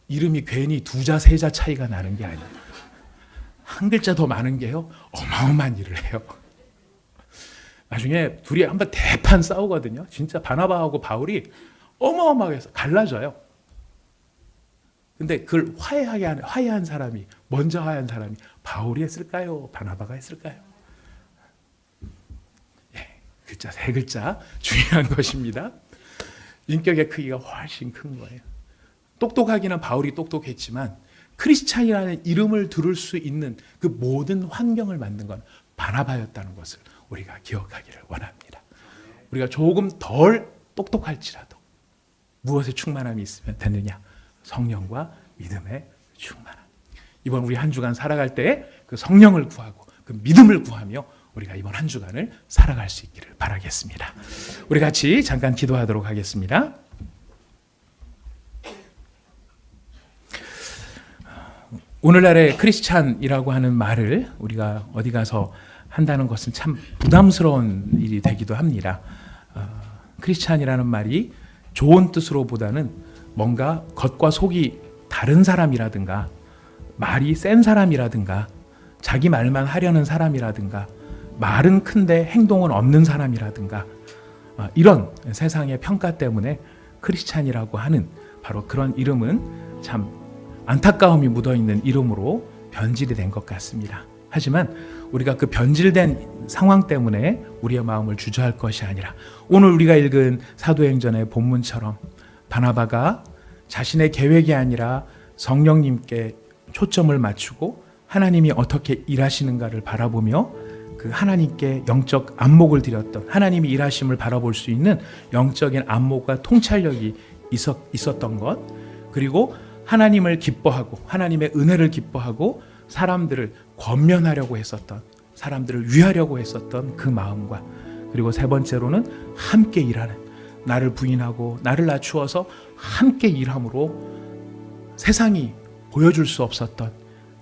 이름이 괜히 두 자, 세 자 차이가 나는 게 아니에요. 한 글자 더 많은 게요, 어마어마한 일을 해요. 나중에 둘이 한번 대판 싸우거든요. 진짜 바나바하고 바울이 어마어마하게 갈라져요. 근데 그걸 화해한 사람이, 먼저 화해한 사람이 바울이 했을까요? 바나바가 했을까요? 예, 글자, 세 글자 중요한 것입니다. 인격의 크기가 훨씬 큰 거예요. 똑똑하기는 바울이 똑똑했지만 크리스찬이라는 이름을 들을 수 있는 그 모든 환경을 만든 건 바나바였다는 것을 우리가 기억하기를 원합니다. 우리가 조금 덜 똑똑할지라도 무엇에 충만함이 있으면 되느냐? 성령과 믿음의 충만함. 이번 우리 한 주간 살아갈 때 그 성령을 구하고 그 믿음을 구하며 우리가 이번 한 주간을 살아갈 수 있기를 바라겠습니다. 우리 같이 잠깐 기도하도록 하겠습니다. 오늘날의 크리스찬이라고 하는 말을 우리가 어디 가서 한다는 것은 참 부담스러운 일이 되기도 합니다. 크리스찬이라는 말이 좋은 뜻으로보다는 뭔가 겉과 속이 다른 사람이라든가 말이 센 사람이라든가 자기 말만 하려는 사람이라든가 말은 큰데 행동은 없는 사람이라든가 이런 세상의 평가 때문에 크리스찬이라고 하는 바로 그런 이름은 참 안타까움이 묻어있는 이름으로 변질이 된 것 같습니다. 하지만 우리가 그 변질된 상황 때문에 우리의 마음을 주저할 것이 아니라 오늘 우리가 읽은 사도행전의 본문처럼 바나바가 자신의 계획이 아니라 성령님께 초점을 맞추고 하나님이 어떻게 일하시는가를 바라보며 그 하나님께 영적 안목을 드렸던, 하나님이 일하심을 바라볼 수 있는 영적인 안목과 통찰력이 있었던 것, 그리고 하나님을 기뻐하고 하나님의 은혜를 기뻐하고 사람들을 권면하려고 했었던, 사람들을 위하려고 했었던 그 마음과, 그리고 세 번째로는 함께 일하는, 나를 부인하고 나를 낮추어서 함께 일함으로 세상이 보여줄 수 없었던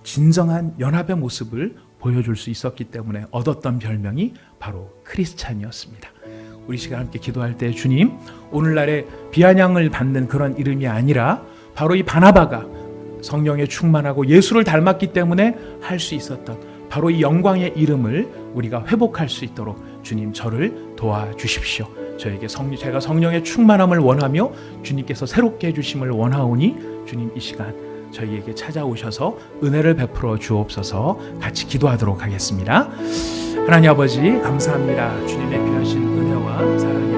진정한 연합의 모습을 보여줄 수 있었기 때문에 얻었던 별명이 바로 크리스찬이었습니다. 우리 시간 함께 기도할 때 주님, 오늘날의 비아냥을 받는 그런 이름이 아니라 바로 이 바나바가 성령에 충만하고 예수를 닮았기 때문에 할 수 있었던 바로 이 영광의 이름을 우리가 회복할 수 있도록 주님 저를 도와주십시오. 제가 성령의 충만함을 원하며 주님께서 새롭게 해주심을 원하오니 주님 이 시간 저희에게 찾아오셔서 은혜를 베풀어 주옵소서. 같이 기도하도록 하겠습니다. 하나님 아버지 감사합니다. 주님의 귀하신 은혜와 사랑이